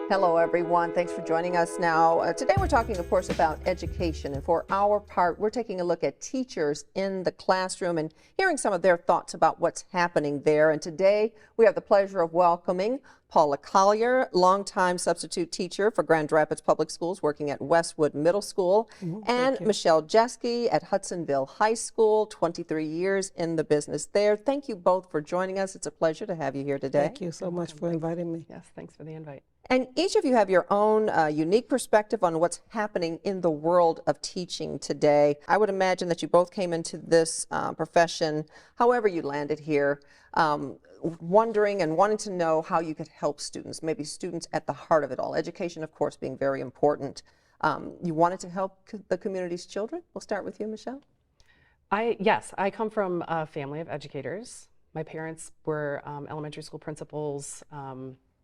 Hello, everyone. Thanks for joining us now. Today we're talking, of course, about education. And for our part, we're taking a look at teachers in the classroom and hearing some of their thoughts about what's happening there. And today we have the pleasure of welcoming Paula Collier, longtime substitute teacher for Grand Rapids Public Schools, working at Westwood Middle School, and Michelle Jesky at Hudsonville High School, 23 years in the business there. Thank you both for joining us. It's a pleasure to have you here today. Thank you so much for inviting me. Yes, thanks for the invite. And each of you have your own unique perspective on what's happening in the world of teaching today. I would imagine that you both came into this profession, however you landed here, wondering and wanting to know how you could help students, maybe students at the heart of it all. Education, of course, being very important. You wanted to help the community's children? We'll start with you, Michelle. Yes, I come from a family of educators. My parents were elementary school principals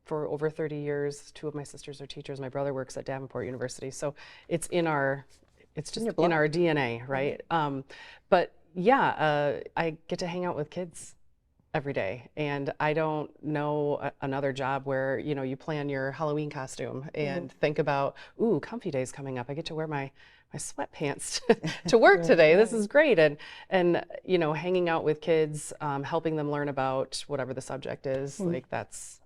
for over 30 years. Two of my sisters are teachers. My brother works at Davenport University. So it's in our, it's just in our DNA, right? But yeah, I get to hang out with kids every day, and I don't know another job where, you know, you plan your Halloween costume and think about, ooh, comfy day's coming up. I get to wear my sweatpants to work today. This is great. And you know, hanging out with kids, helping them learn about whatever the subject is, like that's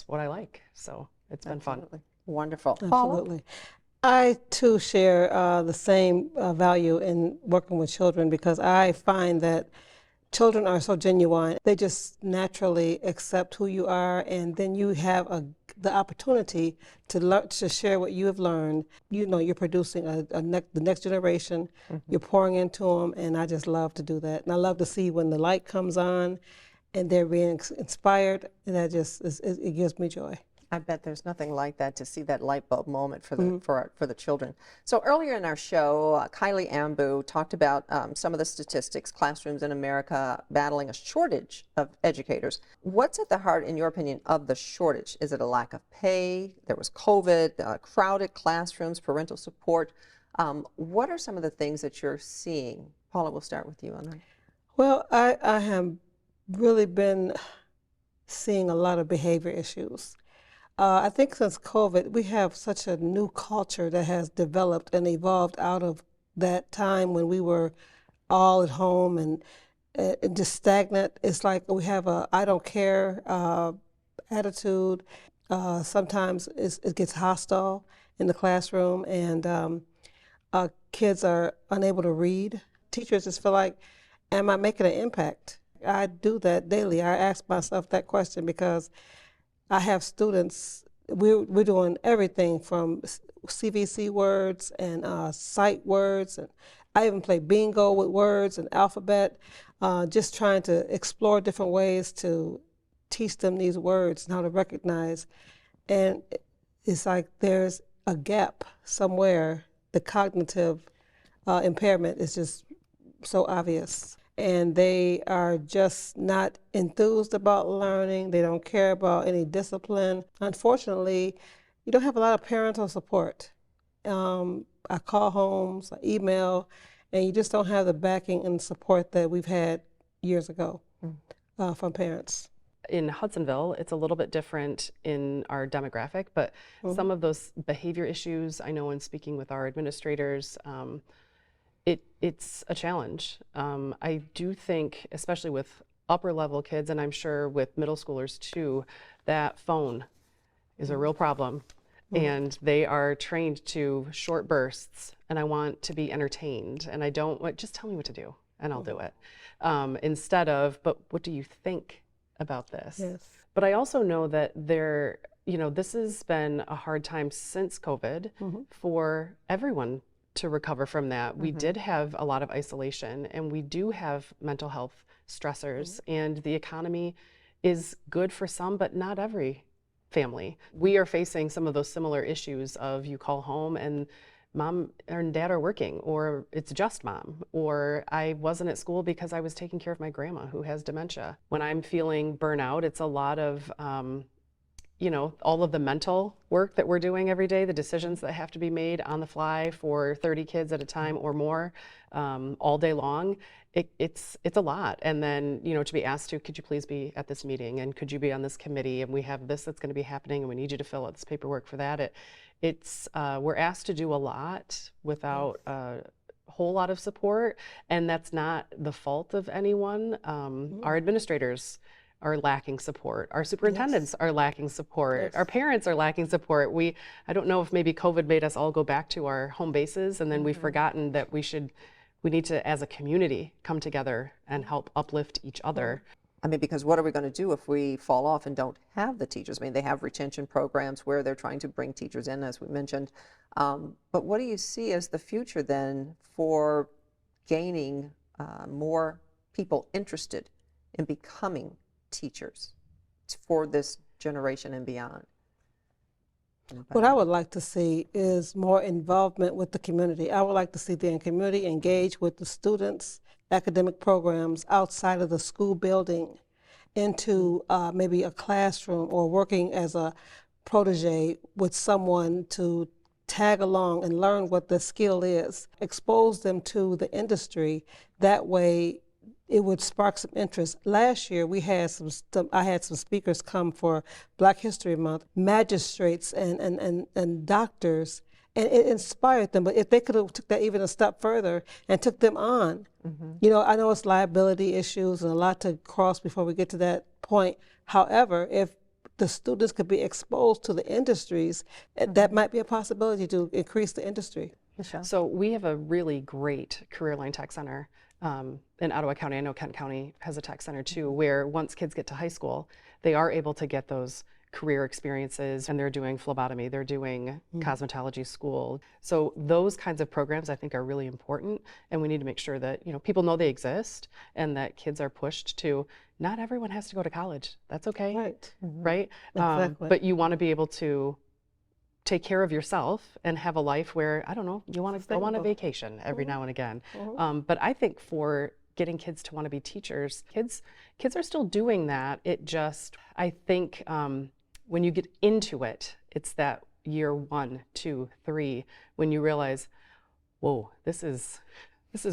what I like. So it's been fun. Wonderful. Absolutely. I too share the same value in working with children, because I find that children are so genuine. They just naturally accept who you are, and then you have the opportunity to share what you have learned. You know, you're producing the next generation. You're pouring into them, and I just love to do that. And I love to see when the light comes on and they're being inspired, and that just it gives me joy. I bet there's nothing like that, to see that light bulb moment for the for the children. So earlier in our show, Kylie Ambu talked about some of the statistics, classrooms in America battling a shortage of educators. What's at the heart, in your opinion, of the shortage? Is it a lack of pay? There was COVID, crowded classrooms, parental support. What are some of the things that you're seeing? Paula, we'll start with you on that. Well, I have really been seeing a lot of behavior issues. I think since COVID, we have such a new culture that has developed and evolved out of that time when we were all at home and just stagnant. It's like we have a I don't care attitude. Sometimes it gets hostile in the classroom, and kids are unable to read. Teachers just feel like, am I making an impact? I do that daily. I ask myself that question because I have students, we're doing everything from CVC words and sight words, and I even play bingo with words and alphabet, just trying to explore different ways to teach them these words and how to recognize. And it's like there's a gap somewhere. The cognitive impairment is just so obvious. And they are just not enthused about learning. They don't care about any discipline. Unfortunately, you don't have a lot of parental support. I call homes, I email, and you just don't have the backing and support that we've had years ago from parents. In Hudsonville, it's a little bit different in our demographic, but some of those behavior issues, I know in speaking with our administrators, it's a challenge. I do think, especially with upper level kids, and I'm sure with middle schoolers too, that phone is a real problem. And they are trained to short bursts, and I want to be entertained, and I don't want, just tell me what to do and I'll do it. Instead of, but what do you think about this? Yes. But I also know that you know, this has been a hard time since COVID for everyone to recover from that. We did have a lot of isolation, and we do have mental health stressors, and the economy is good for some, but not every family. We are facing some of those similar issues of you call home and mom and dad are working, or it's just mom, or I wasn't at school because I was taking care of my grandma who has dementia. When I'm feeling burnout, it's a lot of you know, all of the mental work that we're doing every day, the decisions that have to be made on the fly for 30 kids at a time or more, all day long, it's a lot. And then, you know, to be asked to, could you please be at this meeting, and could you be on this committee, and we have this that's going to be happening, and we need you to fill out this paperwork for that. We're asked to do a lot without a whole lot of support, and that's not the fault of anyone. Our administrators are lacking support. Our superintendents are lacking support. Our parents are lacking support. I don't know if maybe COVID made us all go back to our home bases, and then we've forgotten that we need to, as a community, come together and help uplift each other. I mean, because what are we going to do if we fall off and don't have the teachers? I mean, they have retention programs where they're trying to bring teachers in, as we mentioned. But what do you see as the future then for gaining more people interested in becoming teachers for this generation and beyond? What I would like to see is more involvement with the community. I would like to see the community engage with the students' academic programs outside of the school building into maybe a classroom, or working as a protege with someone to tag along and learn what the skill is, expose them to the industry. That way it would spark some interest. Last year we had I had some speakers come for Black History Month, magistrates and doctors, and it inspired them. But if they could have took that even a step further and took them on, you know, I know it's liability issues and a lot to cross before we get to that point. However, if the students could be exposed to the industries, that might be a possibility to increase the industry. Michelle? So we have a really great Career Line Tech Center in Ottawa County. I know Kent County has a tech center too, where once kids get to high school, they are able to get those career experiences, and they're doing phlebotomy, they're doing cosmetology school. So those kinds of programs I think are really important, and we need to make sure that, you know, people know they exist and that kids are pushed to, not everyone has to go to college. That's okay. Right. Right? Exactly. But you want to be able to take care of yourself and have a life where, I don't know, you want to go on a vacation every now and again. But I think for getting kids to want to be teachers, kids are still doing that. It just, I think when you get into it, it's that year 1, 2, 3, when you realize, whoa, this is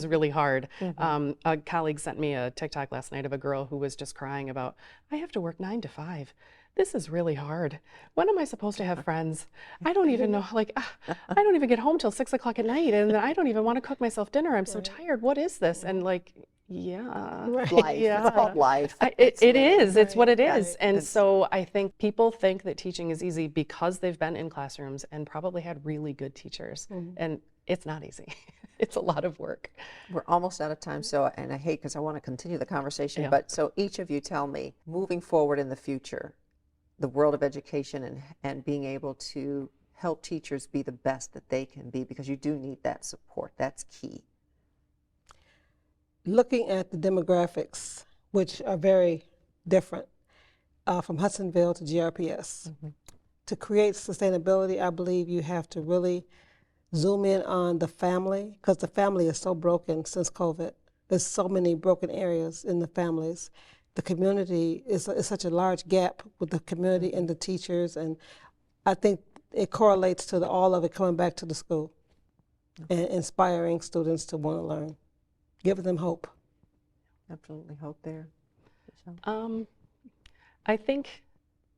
really hard. A colleague sent me a TikTok last night of a girl who was just crying about, I have to work 9 to 5. This is really hard. When am I supposed to have friends? I don't even know, like, I don't even get home till 6 o'clock at night, and I don't even want to cook myself dinner. I'm so tired. What is this? And like, Life. Yeah. It's called life. It is. It's what it is. And so I think people think that teaching is easy because they've been in classrooms and probably had really good teachers. And it's not easy. It's a lot of work. We're almost out of time, so, and I hate because I want to continue the conversation, but so each of you tell me, moving forward in the future, the world of education and being able to help teachers be the best that they can be, because you do need that support. That's key. Looking at the demographics, which are very different from Hudsonville to GRPS, to create sustainability, I believe you have to really zoom in on the family, because the family is so broken since COVID. There's so many broken areas in the families. The community is such a large gap with the community and the teachers, and I think it correlates to all of it coming back to the school and inspiring students to want to learn, giving them hope. Absolutely hope there. I think,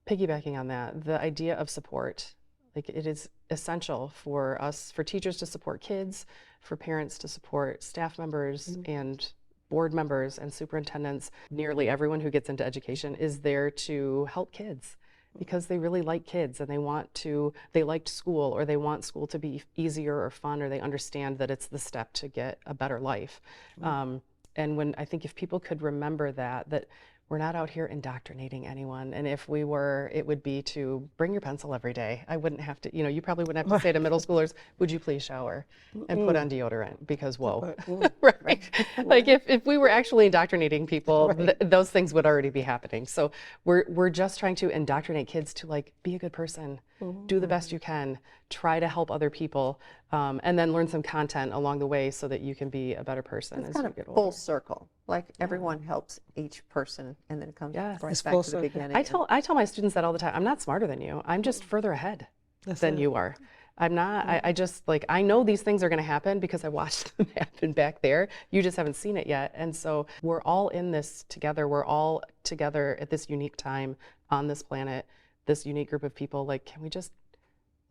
piggybacking on that, the idea of support, like, it is essential for us, for teachers to support kids, for parents to support staff members and board members and superintendents. Nearly everyone who gets into education is there to help kids because they really like kids and they liked school, or they want school to be easier or fun, or they understand that it's the step to get a better life. And I think if people could remember that we're not out here indoctrinating anyone, and if we were, it would be to bring your pencil every day. I wouldn't have to, you probably wouldn't have to say to middle schoolers, would you please shower and put on deodorant, because whoa, right? Like if we were actually indoctrinating people, those things would already be happening. So we're just trying to indoctrinate kids to, like, be a good person, do the best you can, try to help other people, and then learn some content along the way so that you can be a better person It's as kind you of get full older. circle. Like everyone helps each person, and then it comes Yes. right It's back full to the circle. beginning. I tell my students that all the time. I'm not smarter than you. I'm just further ahead That's than it. you are. I'm not, I just like, I know these things are going to happen because I watched them happen back there. You just haven't seen it yet. And so we're all in this together. We're all together at this unique time on this planet, this unique group of people. Like, can we just,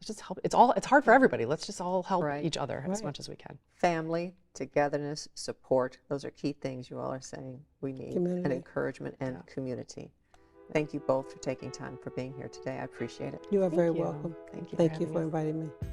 let's just help? It's hard for everybody. Let's just all help Right. each other as Right. much as we can. Family, togetherness, support. Those are key things you all are saying we need. And Community. encouragement and community. Thank you both for taking time for being here today. I appreciate it. You are very you. welcome. Thank you. Thank you for inviting me.